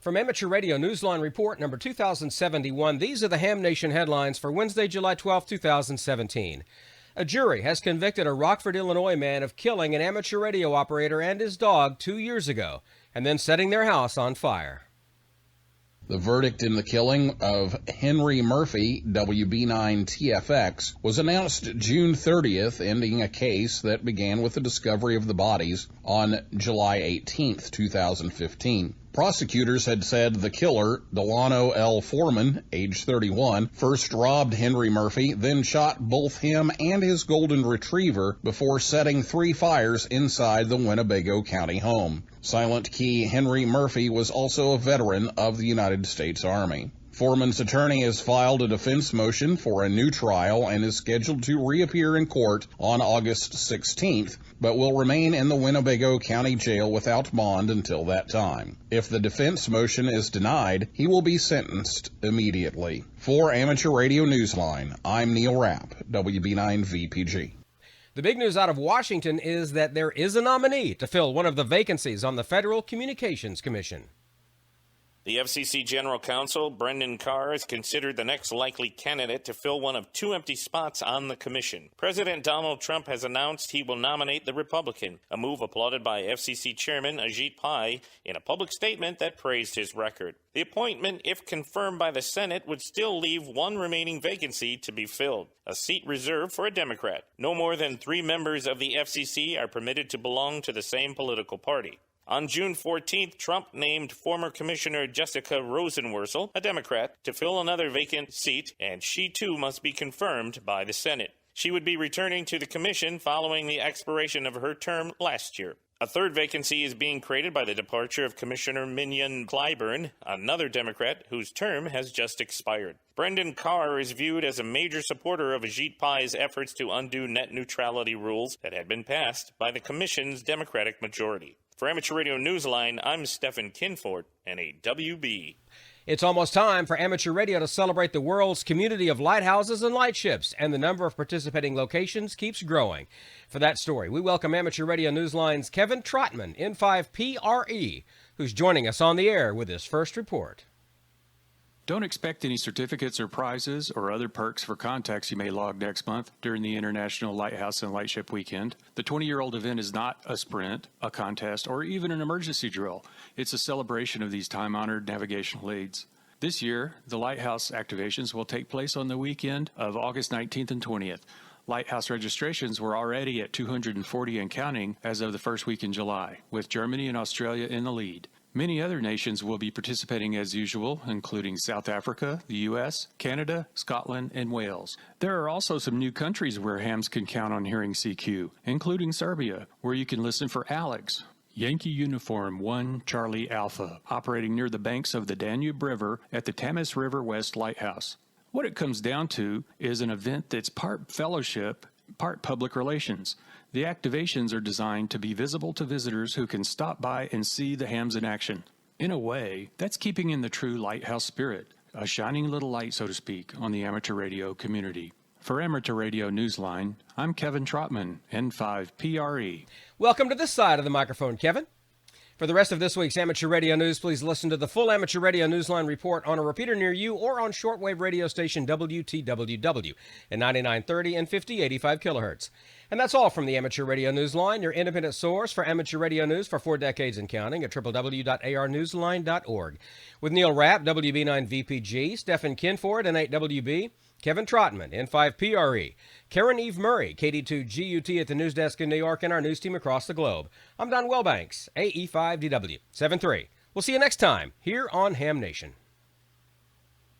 From Amateur Radio Newsline Report number 2071, these are the Ham Nation headlines for Wednesday, July 12, 2017. A jury has convicted a Rockford, Illinois man of killing an amateur radio operator and his dog 2 years ago, and then setting their house on fire. The verdict in the killing of Henry Murphy, WB9TFX, was announced June 30th, ending a case that began with the discovery of the bodies on July 18th, 2015. Prosecutors had said the killer, Delano L. Foreman, age 31, first robbed Henry Murphy, then shot both him and his golden retriever before setting 3 fires inside the Winnebago County home. Silent Key Henry Murphy was also a veteran of the United States Army. Foreman's attorney has filed a defense motion for a new trial and is scheduled to reappear in court on August 16th, but will remain in the Winnebago County Jail without bond until that time. If the defense motion is denied, he will be sentenced immediately. For Amateur Radio Newsline, I'm Neil Rapp, WB9VPG. The big news out of Washington is that there is a nominee to fill one of the vacancies on the Federal Communications Commission. The FCC General Counsel, Brendan Carr, is considered the next likely candidate to fill one of 2 empty spots on the commission. President Donald Trump has announced he will nominate the Republican, a move applauded by FCC Chairman Ajit Pai in a public statement that praised his record. The appointment, if confirmed by the Senate, would still leave one remaining vacancy to be filled, a seat reserved for a Democrat. No more than 3 members of the FCC are permitted to belong to the same political party. On June 14th, Trump named former Commissioner Jessica Rosenworcel, a Democrat, to fill another vacant seat, and she too must be confirmed by the Senate. She would be returning to the commission following the expiration of her term last year. A 3rd vacancy is being created by the departure of Commissioner Mignon Clyburn, another Democrat whose term has just expired. Brendan Carr is viewed as a major supporter of Ajit Pai's efforts to undo net neutrality rules that had been passed by the commission's Democratic majority. For Amateur Radio Newsline, I'm Stephen Kinford, NAWB. It's almost time for Amateur Radio to celebrate the world's community of lighthouses and lightships, and the number of participating locations keeps growing. For that story, we welcome Amateur Radio Newsline's Kevin Trotman, N5PRE, who's joining us on the air with his first report. Don't expect any certificates or prizes or other perks for contacts you may log next month during the International Lighthouse and Lightship Weekend. The 20-year-old event is not a sprint, a contest, or even an emergency drill. It's a celebration of these time-honored navigational aids. This year, the Lighthouse activations will take place on the weekend of August 19th and 20th. Lighthouse registrations were already at 240 and counting as of the first week in July, with Germany and Australia in the lead. Many other nations will be participating as usual, including South Africa, the U.S., Canada, Scotland, and Wales. There are also some new countries where hams can count on hearing CQ, including Serbia, where you can listen for Alex, Yankee Uniform 1 Charlie Alpha, operating near the banks of the Danube River at the Tamis River West Lighthouse. What it comes down to is an event that's part fellowship, part public relations. The activations are designed to be visible to visitors who can stop by and see the hams in action. In a way, that's keeping in the true lighthouse spirit, a shining little light, so to speak, on the amateur radio community. For Amateur Radio Newsline, I'm Kevin Trotman, N5PRE. Welcome to this side of the microphone, Kevin. For the rest of this week's Amateur Radio News, please listen to the full Amateur Radio Newsline report on a repeater near you or on shortwave radio station WTWW at 9930 and 5085 kilohertz. And that's all from the Amateur Radio Newsline, your independent source for amateur radio news for 4 decades and counting at www.arnewsline.org. With Neil Rapp, WB9VPG, Stephen Kinford, N8WB, Kevin Trotman, N5PRE, Karen Eve Murray, KD2GUT at the news desk in New York, and our news team across the globe. I'm Don Wellbanks, AE5DW, 7-3. We'll see you next time here on Ham Nation.